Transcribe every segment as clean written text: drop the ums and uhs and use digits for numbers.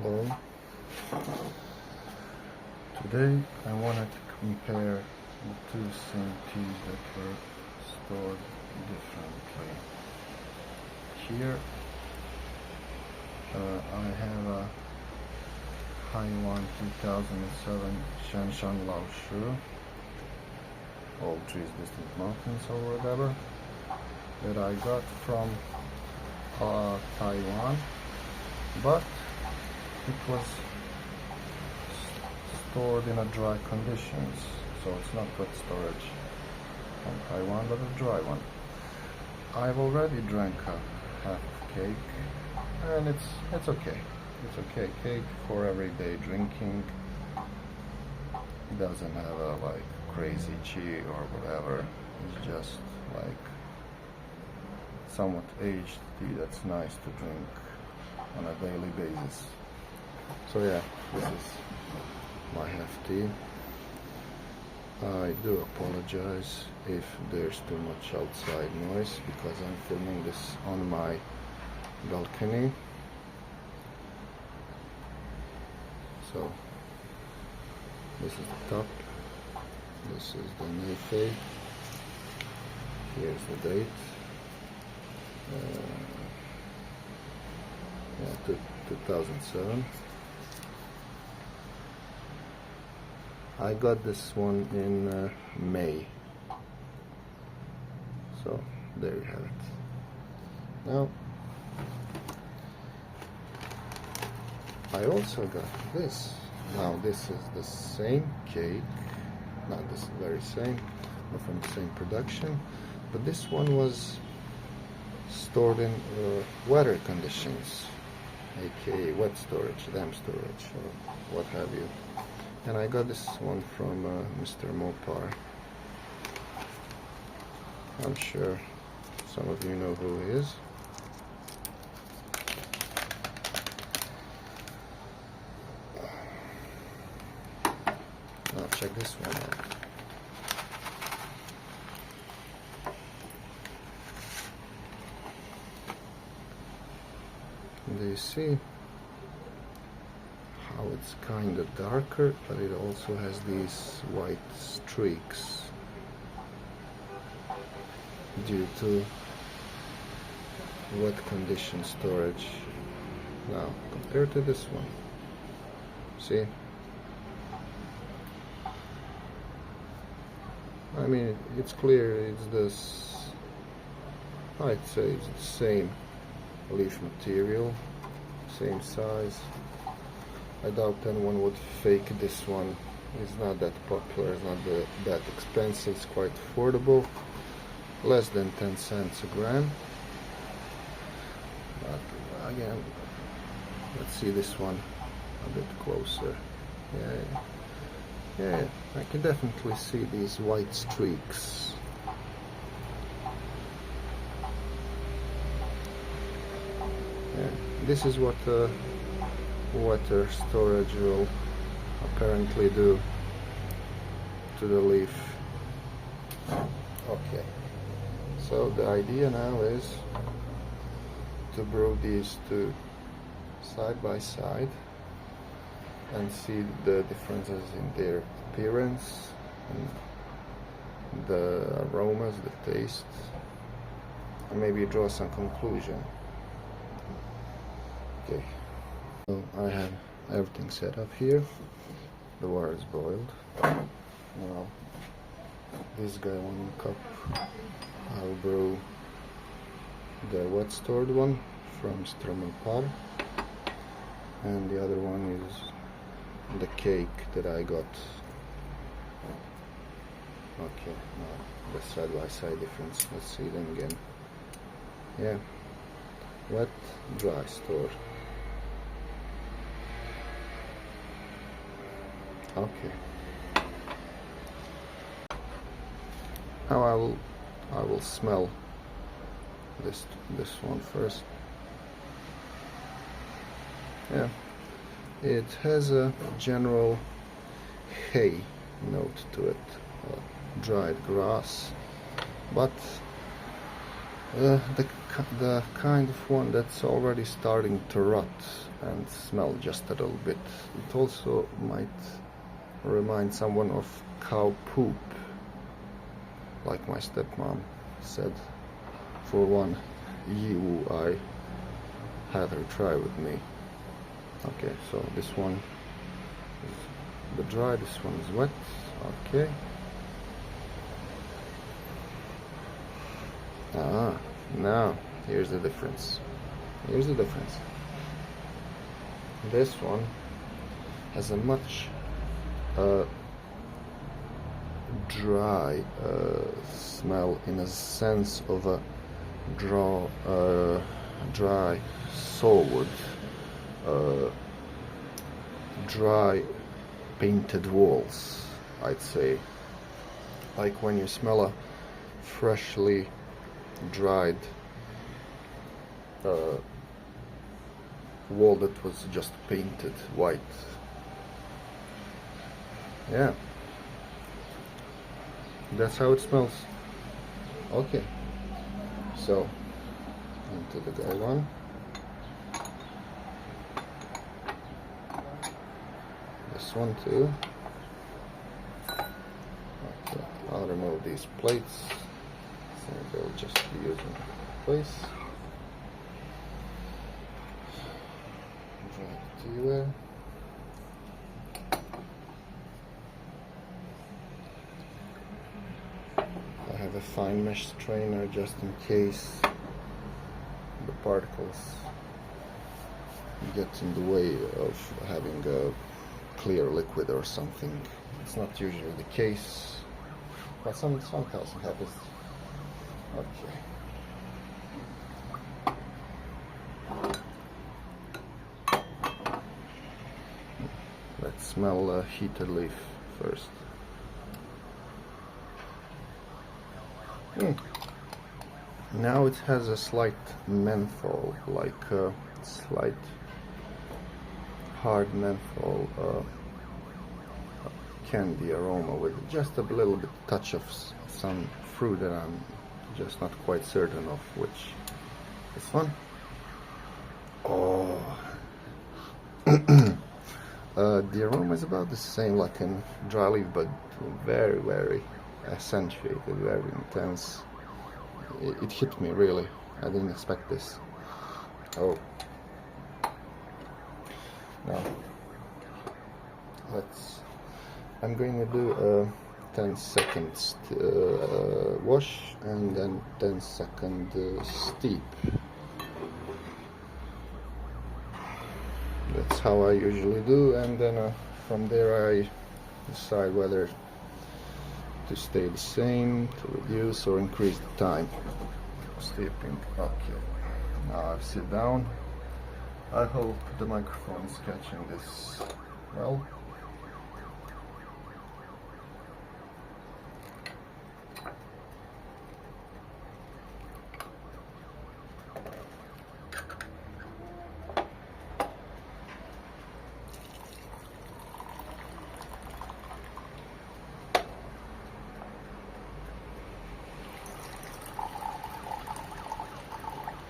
Hello. Today I wanted to compare the two CMTs that were stored differently. Here I have a Haiwan 2007 Shen Shan Lao Shu, All Trees Distant Mountains or whatever, that I got from Taiwan, but it was stored in a dry conditions, so it's not wet storage from Taiwan, but a dry one. I've already drank a half of cake, and it's okay. It's okay. Cake for everyday drinking. It doesn't have a like crazy chi or whatever. It's just like somewhat aged tea that's nice to drink on a daily basis. So yeah, this is my half tea. I do apologize if there's too much outside noise because I'm filming this on my balcony. So this is the top, this is the Neife, here's the date, yeah, 2007. I got this one in May, so there you have it. Now I also got this. Now this is the same cake, not the very same, not from the same production, but this one was stored in weather conditions, aka wet storage, damp storage, or what have you. And I got this one from Mr. Mopar. I'm sure some of you know who he is. Now check this one out. Do you see how it's kind of darker, but it also has these white streaks due to wet condition storage. Now compared to this one, see, I mean it's clear it's this, I'd say it's the same leaf material, same size. I doubt anyone would fake this one. It's not that popular, it's not that expensive, it's quite affordable, less than 10 cents a gram. But again, let's see this one a bit closer. Yeah, I can definitely see these white streaks. Yeah, this is what wetter storage will apparently do to the leaf. Okay, so the idea now is to brew these two side by side and see the differences in their appearance, and the aromas, the taste, and maybe draw some conclusion. Okay. So I have everything set up here. The water is boiled. Now this guy 1 cup. I'll brew the wet stored one from Strommelpar, and the other one is the cake that I got. Okay, now the side by side difference. Let's see them again. Yeah, wet, dry store. Okay. Now I will smell this one first. Yeah, it has a general hay note to it, dried grass, but The kind of one that's already starting to rot and smell just a little bit. It also might remind someone of cow poop, like my stepmom said. For one ewe I had her try with me. Okay, so this one is the dry, this one is wet. Okay. Now here's the difference. Here's the difference. This one has a much dry smell, in a sense of a dry sawwood, dry painted walls, I'd say. Like when you smell a freshly dried wall that was just painted white. Yeah, that's how it smells. Okay, so into the Haiwan. This one too. Okay, I'll remove these plates. So they'll just be using place. Drag it to there. I have a fine mesh strainer just in case the particles get in the way of having a clear liquid or something. It's not usually the case, but sometimes it happens. Okay. Let's smell heated leaf first. Now it has a slight menthol, like a slight hard menthol candy aroma, with just a little bit touch of some fruit that I'm just not quite certain of which. This one. Oh. The aroma is about the same like in dry leaf, but very, very accentuated, very intense. It hit me really. I didn't expect this. Oh. Now, I'm going to do a 10 seconds wash and then 10 second steep. That's how I usually do, and then from there I decide whether to stay the same, to reduce or increase the time. Steeping. Okay. Now I sit down. I hope the microphone is catching this well.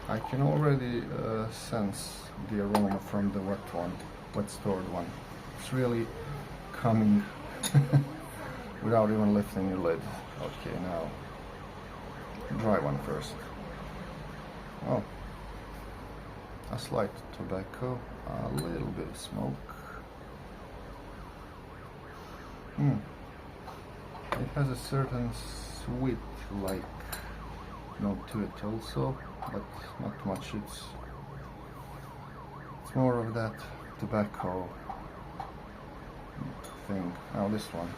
I can already sense the aroma from the wet stored one. It's really coming without even lifting your lid. Okay, now dry one first. Oh, a slight tobacco, a little bit of smoke. It has a certain sweet-like note to it also, but not much. It's more of that tobacco thing. Now this one.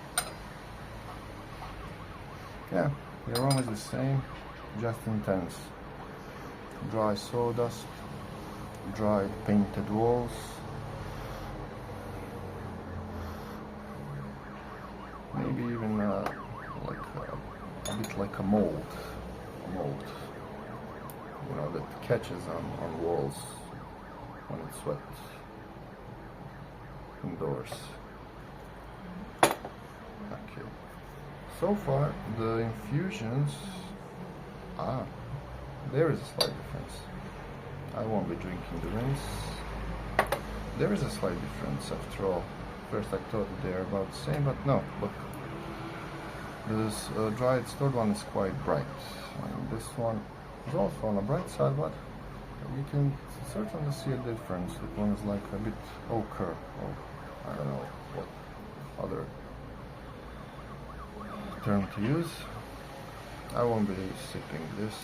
Yeah, the aroma is the same, just intense. Dry sawdust, dry painted walls. Maybe even like a bit like a mold. You know, that catches on walls when it's wet indoors. Okay. So far the infusions, there is a slight difference. I won't be drinking the rinse. There is a slight difference after all. First I thought they are about the same, but no, look. This dried stored one is quite bright. And this one is also on the bright side, but you can certainly see a difference. That one is like a bit ochre, or I don't know what other term to use. I won't be sipping this.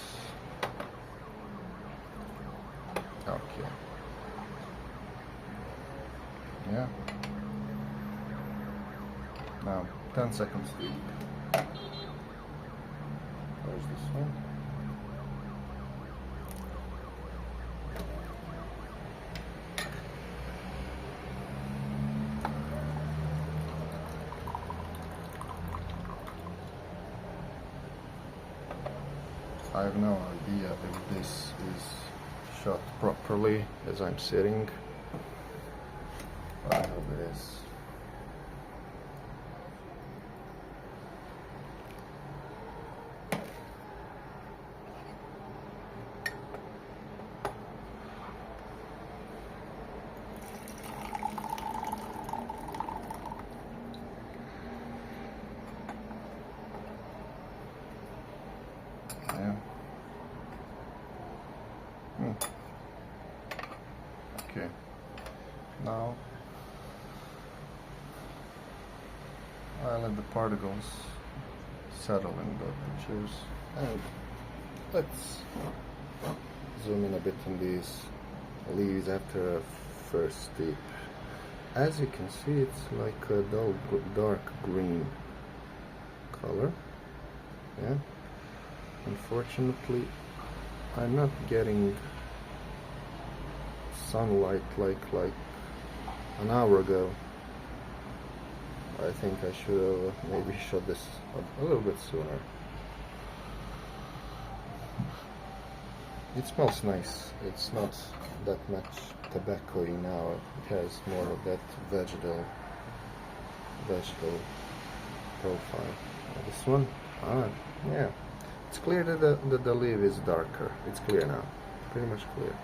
Okay. Yeah. Now, 10 seconds to eat. There's this one. I have no idea if this is shot properly as I'm sitting. I hope it is. Yeah. Okay. Now I let the particles settle in the juice, and let's zoom in a bit on these leaves after a first steep. As you can see, it's like a dark green color. Yeah. Unfortunately, I'm not getting sunlight like an hour ago. I think I should have maybe shot this a little bit sooner. It smells nice. It's not that much tobacco-y now. It has more of that vegetal profile. This one, yeah. It's clear that the leaf is darker. It's clear now. Pretty much clear.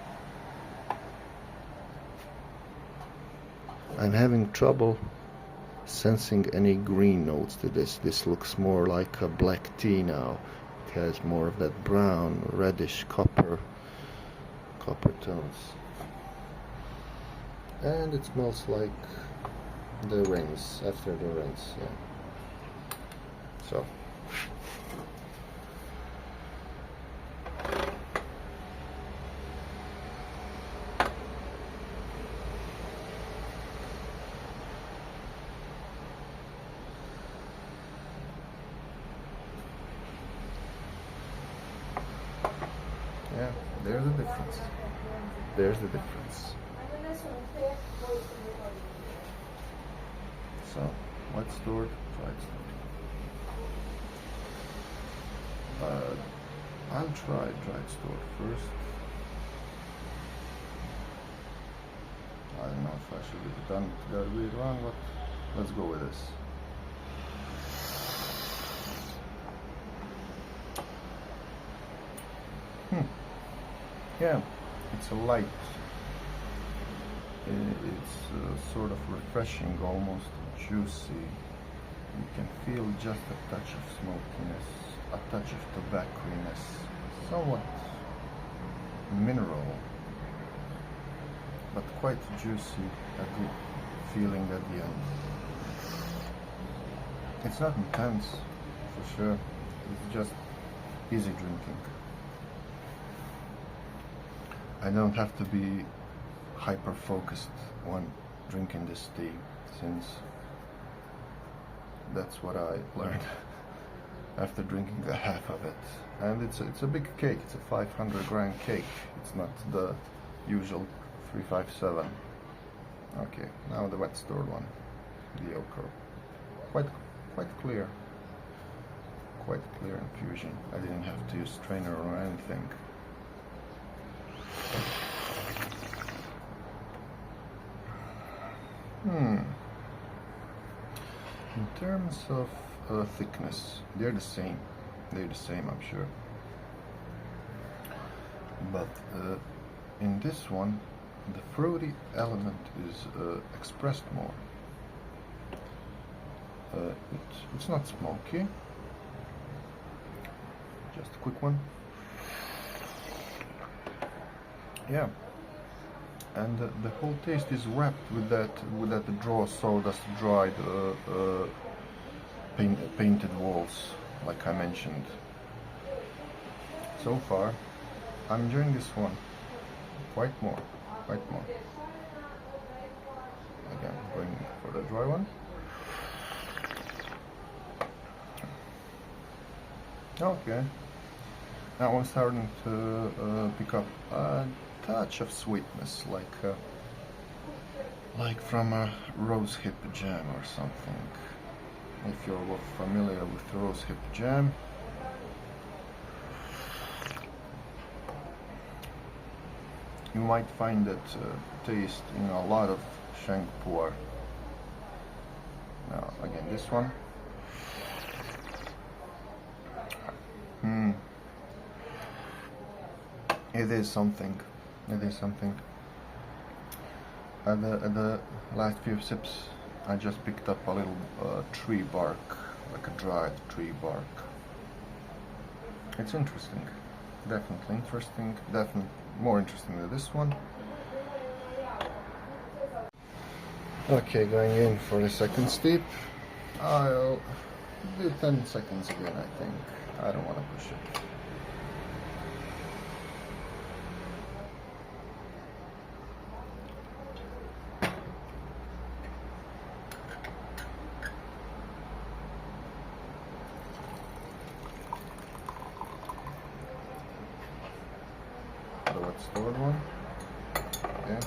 I'm having trouble sensing any green notes to this. This looks more like a black tea now. It has more of that brown, reddish copper tones. And it smells like the rinse, after the rinse, yeah. So. Yeah, there's the difference. There's the difference. So, wet stored, dried stored. I'll try dried stored first. I don't know if I should have done it, got it really wrong, but let's go with this. Yeah, it's a light. It's sort of refreshing, almost juicy. You can feel just a touch of smokiness, a touch of tobacconess, somewhat mineral, but quite juicy, a good feeling at the end. It's not intense, for sure. It's just easy drinking. I don't have to be hyper-focused when drinking this tea, since that's what I learned after drinking the half of it. And it's a big cake. It's a 500 gram cake. It's not the usual 357. Okay, now the wet stored one, the ochre. Quite clear. Quite clear infusion. I didn't have to use strainer or anything. In terms of thickness, they're the same. I'm sure. but in this one the fruity element is expressed more. It's not smoky. Just a quick one. Yeah, and the whole taste is wrapped with that draw sawdust dried painted walls, like I mentioned. So far, I'm enjoying this one quite more. Again, going for the dry one. Okay, now I'm starting to pick up a touch of sweetness, like from a rose hip jam or something. If you're familiar with rose hip jam, you might find that taste in a lot of Shen Pu Erh. Now again, this one. It is something. At the last few sips, I just picked up a little tree bark, like a dried tree bark. It's interesting, definitely interesting, definitely more interesting than this one. Okay, going in for the second steep. I'll do 10 seconds again, I think. I don't want to push it. What's the third one? Okay.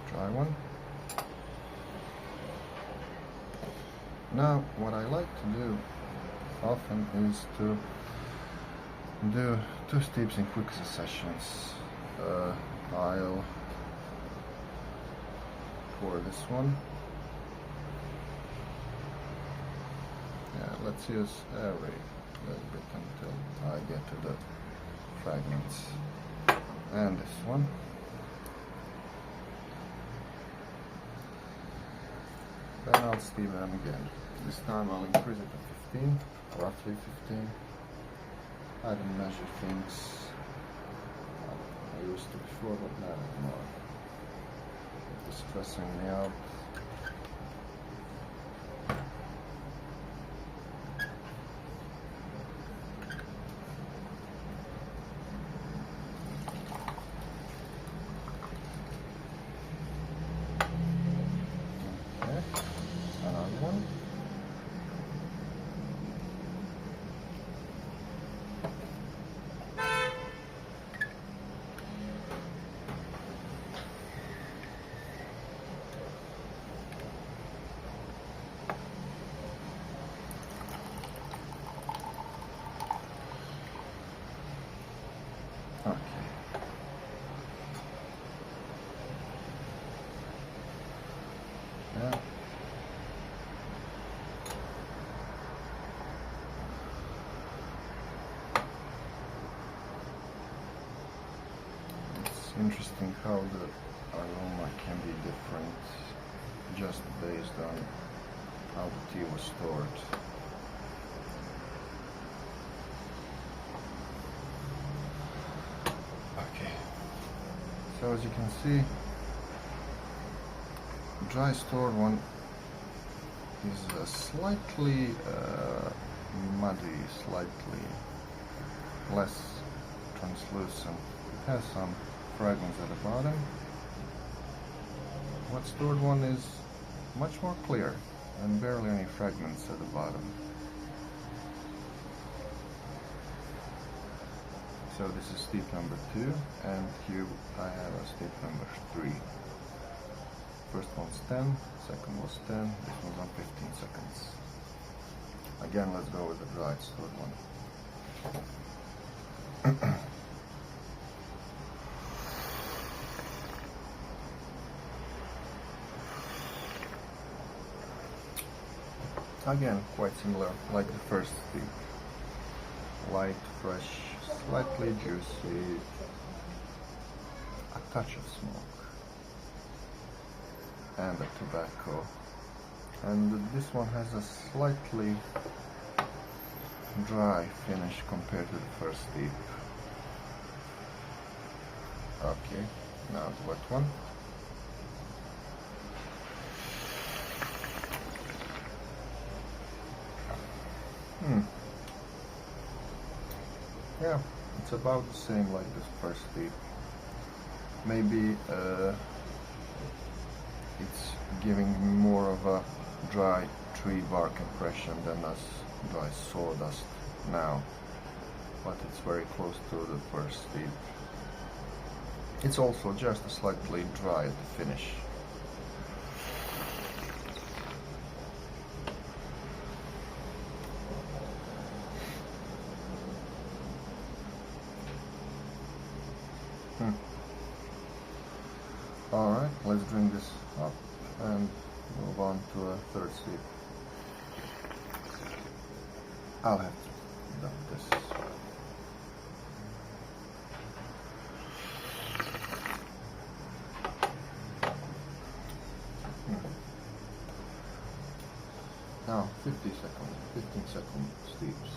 Try one. Now, what I like to do often is to do 2 steeps in quick successions. I'll pour this one. Yeah, let's use every little bit until I get to the fragments. And this one. Then I'll steam them again. This time I'll increase it to 15, roughly 15. I don't measure things. I used to before, but not anymore. It's stressing me out. Okay. Yeah. It's interesting how the aroma can be different just based on how the tea was stored. So as you can see, dry stored one is slightly muddy, slightly less translucent. It has some fragments at the bottom. Wet stored one is much more clear and barely any fragments at the bottom. So this is steep number 2, and here I have a steep number 3. First one's 10, second was 10, this one's on 15 seconds. Again, let's go with the dried stored one. Again, quite similar like the first steep. Light, fresh, slightly juicy, a touch of smoke, and the tobacco. And this one has a slightly dry finish compared to the first steep. Okay, now the wet one. Yeah, it's about the same like this first steep. Maybe it's giving more of a dry tree bark impression than as dry sawdust now, but it's very close to the first steep. It's also just slightly dry at the finish. Alright, let's drink this up and move on to a third steep. I'll have to dump this. Now 15 second steeps.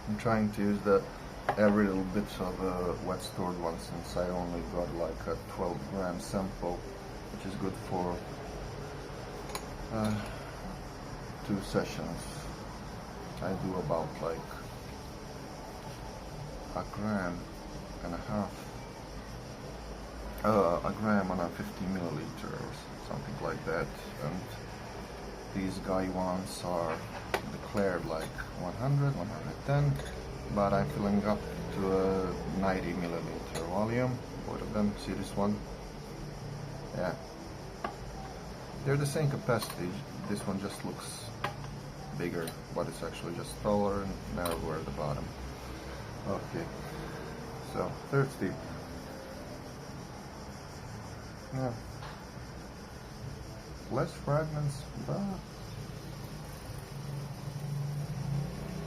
I'm trying to use every little bit of wet stored one, since I only got like a 12-gram sample, which is good for 2 sessions. I do about like 1.5 grams, a gram on a 50 milliliter or something like that, and these Haiwans are declared like 100, 110, but I'm filling up to a 90 milliliter volume. Both of them, see this one? Yeah, they're the same capacity. This one just looks bigger, but it's actually just taller and narrower at the bottom. Okay, so third steep. Yeah, less fragments, but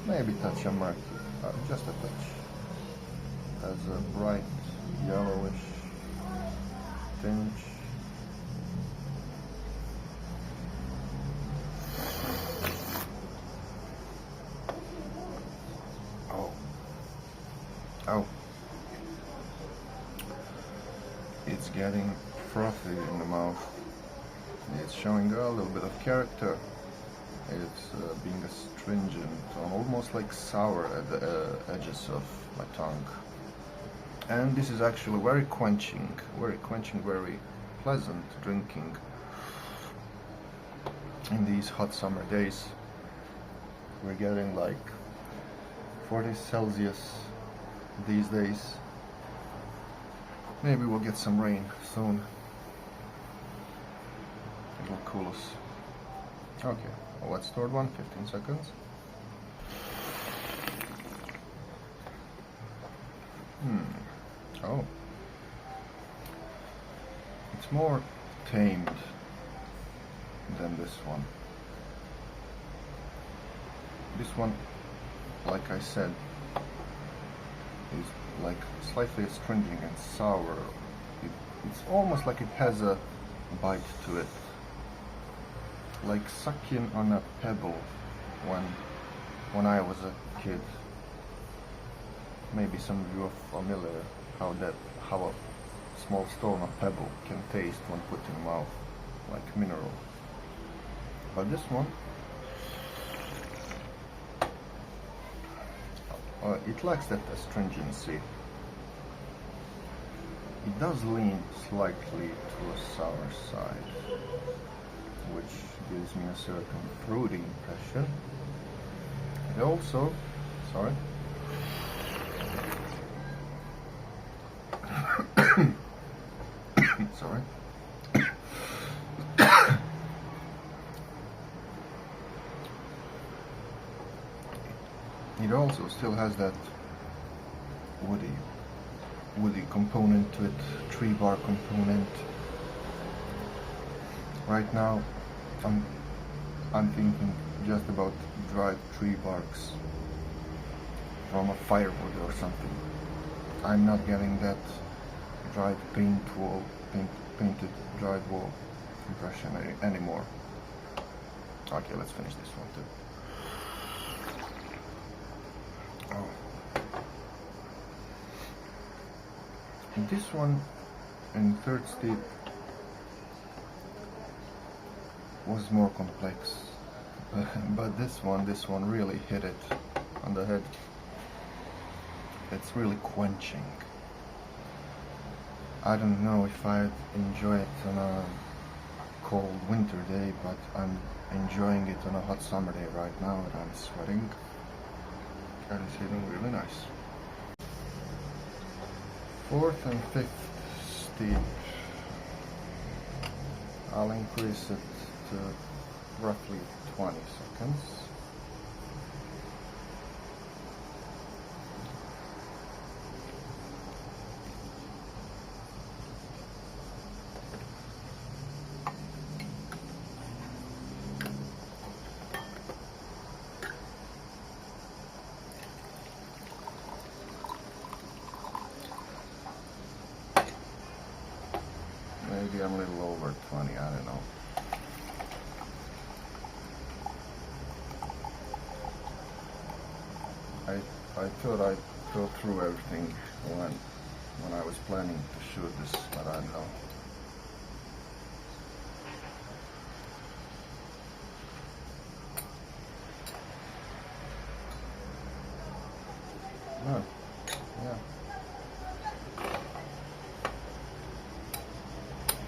maybe touch of murky, just a touch. Has a bright yellowish tinge. Oh, it's getting frothy in the mouth. It's showing a little bit of character. It's being astringent, almost like sour at the edges of my tongue. And this is actually very quenching, very pleasant drinking in these hot summer days. We're getting like 40 Celsius these days. Maybe we'll get some rain soon. It'll cool us. Okay, well, let's stored one, 15 seconds. Oh, it's more tamed than this one. This one, like I said, is like slightly astringent and sour. It's almost like it has a bite to it, like sucking on a pebble when I was a kid. Maybe some of you are familiar how a small stone or pebble can taste when put in the mouth, like mineral. But this one, it lacks that astringency. It does lean slightly to a sour side, which gives me a certain fruity impression. It also, sorry, sorry. It also still has that woody component to it, tree bark component. Right now, I'm thinking just about dried tree barks from a firewood or something. I'm not getting that dried painted dried wall impression anymore. Okay, let's finish this one too. Oh. This one in third steep was more complex, but this one really hit it on the head. It's really quenching. I don't know if I'd enjoy it on a cold winter day, but I'm enjoying it on a hot summer day right now, and I'm sweating, and it's hitting really nice. Fourth and fifth steep, I'll increase it to roughly 20 seconds. Maybe I'm a little over 20, I don't know. I thought I'd go through everything when I was planning to shoot this, but I don't know. No, yeah.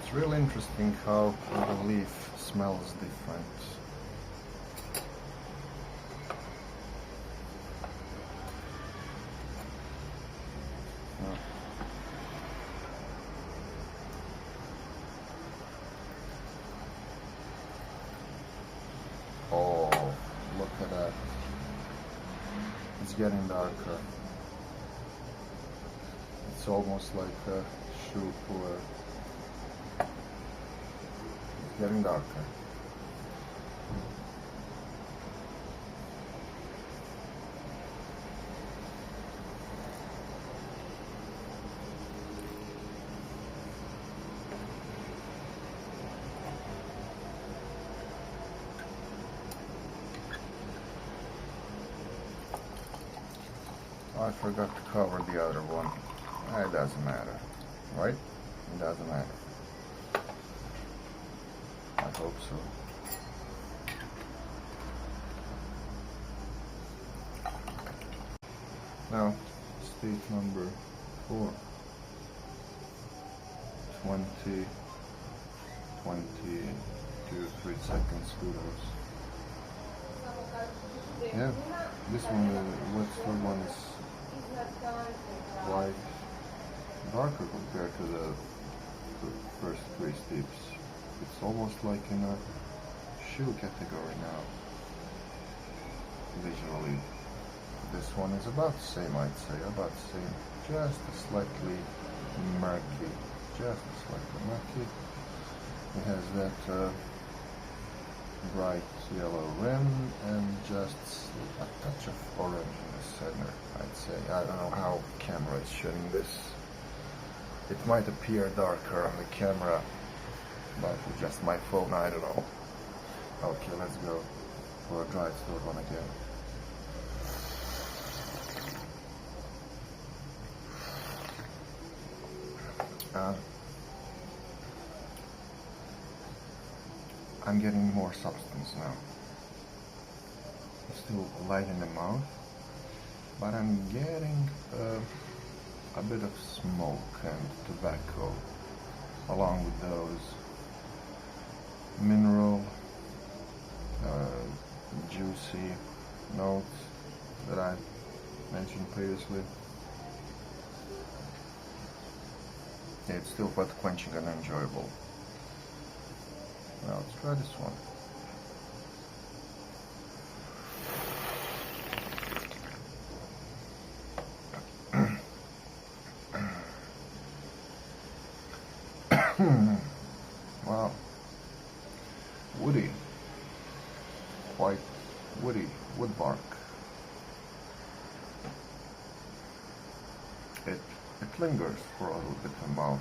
It's really interesting how the leaf smells different. Oh, look at that. It's getting darker. It's almost like a Shu Pu Erh. It's getting darker. I forgot to cover the other one. It doesn't matter, right? It doesn't matter. I hope so. Now, steep number 4. 20, 3 seconds kudos. Yeah, this one, what's the one is quite darker compared to the first 3 steeps. It's almost like in a shoe category now, visually. This one is about the same, I'd say, about the same, just slightly murky, just slightly murky. It has that bright yellow rim and just a touch of orange in the center, I'd say. I don't know how camera is showing this. It might appear darker on the camera, but with just my phone, I don't know. Okay, let's go for a dried third one again. I'm getting more substance now. It's still light in the mouth, but I'm getting a bit of smoke and tobacco, along with those mineral, juicy notes that I mentioned previously. It's still quite quenching and enjoyable. Now let's try this one. Wow, woody, quite woody, wood bark. It lingers for a little bit in the mouth.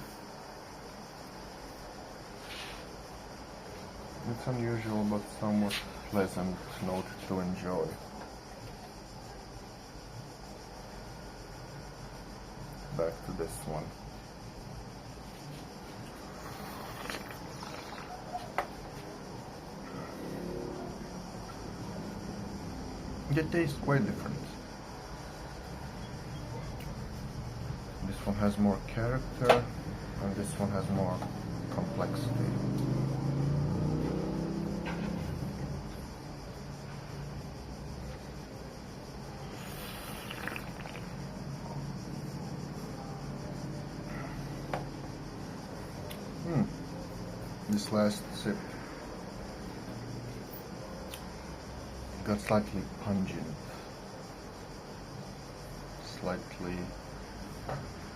It's unusual but somewhat pleasant note to enjoy. Back to this one. It tastes quite different. This one has more character and this one has more complexity. This last sip got slightly pungent, slightly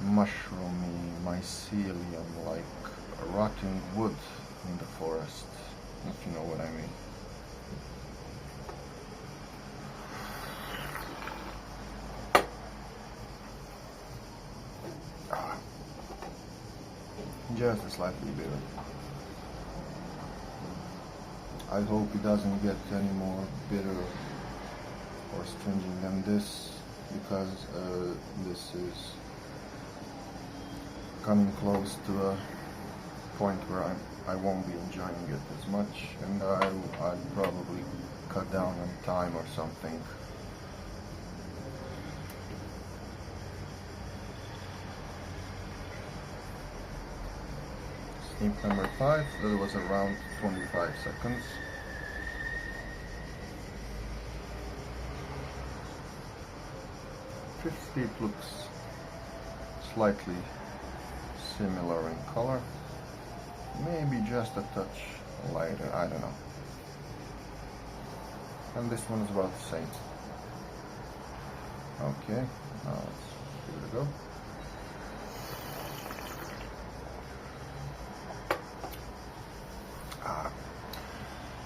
mushroomy, mycelium, like rotting wood in the forest, if you know what I mean. Just slightly bitter. I hope it doesn't get any more bitter or stringent than this, because this is coming close to a point where I won't be enjoying it as much, and I'd probably cut down on time or something. Steep number 5, that was around 25 seconds. Fifth steep looks slightly similar in color, maybe just a touch lighter, I don't know. And this one is about the same. Okay, now let's give it a go.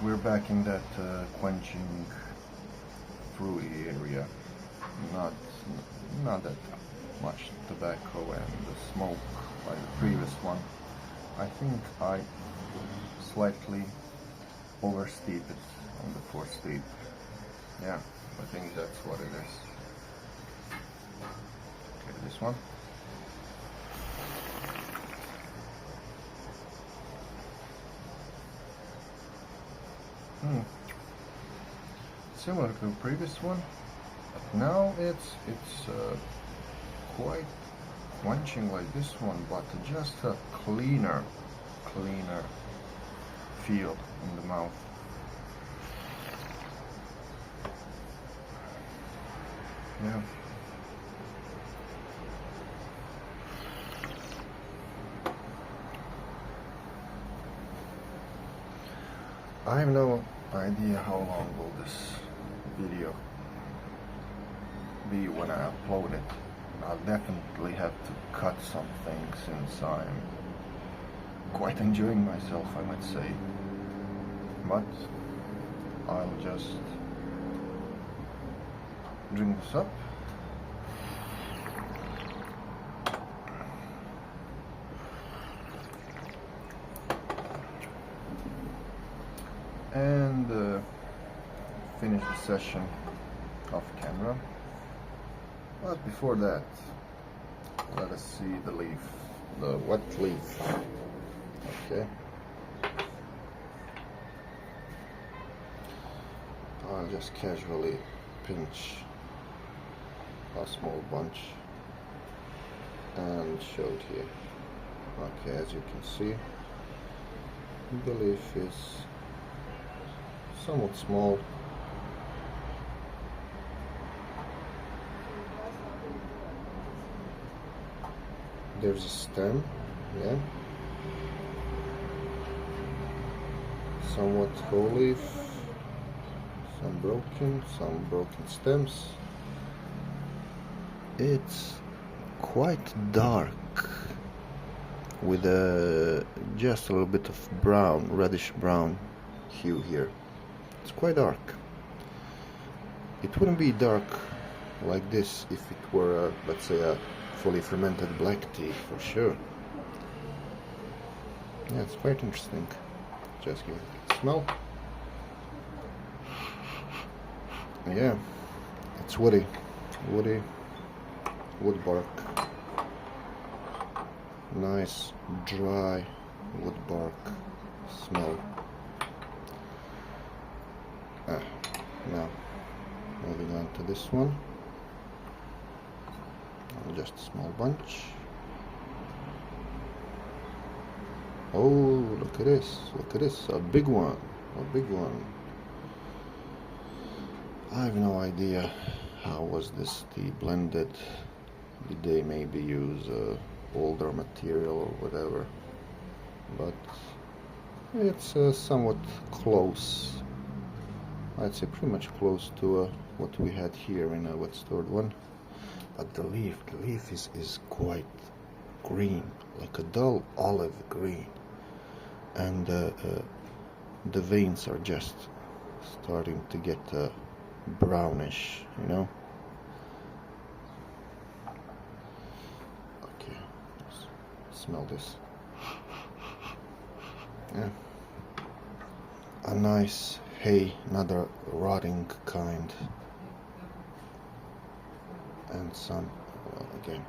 We're back in that quenching, fruity area. Not that much tobacco and the smoke like the previous one. I think I slightly oversteep it on the 4th steep. Yeah, I think that's what it is. Okay, this one. Similar to the previous one, but now it's quite quenching like this one, but just a cleaner feel in the mouth. Yeah. I have no idea how long will this video be when I upload it. I'll definitely have to cut something since I'm quite enjoying myself, I might say. But I'll just drink this up. And finish the session off camera. But before that, let us see the leaf, the wet leaf. Okay. I'll just casually pinch a small bunch. and showed here. Okay, as you can see, the leaf is somewhat small. There's a stem, yeah, somewhat whole leaf, some broken stems. It's quite dark with just a little bit of brown, reddish brown hue here. It's quite dark. It wouldn't be dark like this if it were, let's say, a fully fermented black tea, for sure. Yeah, it's quite interesting. Just give it a smell. Yeah, it's woody, wood bark. Nice, dry wood bark smell. Now, moving on to this one. Just a small bunch. Oh, look at this, a big one, I have no idea how was this tea blended. Did they maybe use older material or whatever? But it's somewhat close. I'd say pretty much close to what we had here in a wet stored one. But the leaf is quite green, like a dull olive green, and the veins are just starting to get brownish, you know. Okay, let's smell this. Yeah, a nice hay, another rotting kind, and some again.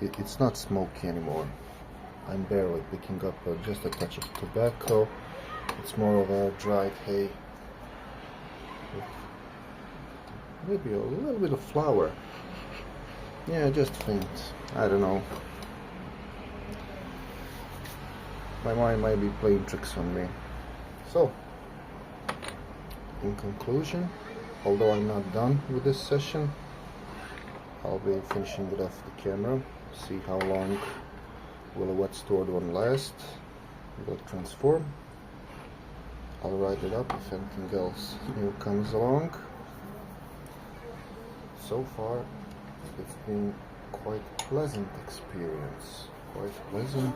It's not smoky anymore. I'm barely picking up just a touch of tobacco. It's more of a dried hay with maybe a little bit of flour. Yeah, just faint. I don't know. My mind might be playing tricks on me. So, in conclusion, although I'm not done with this session, I'll be finishing it off the camera. See how long will a wet stored one last. Will it transform? I'll write it up if anything else new comes along. So far, it's been quite pleasant experience. Quite pleasant.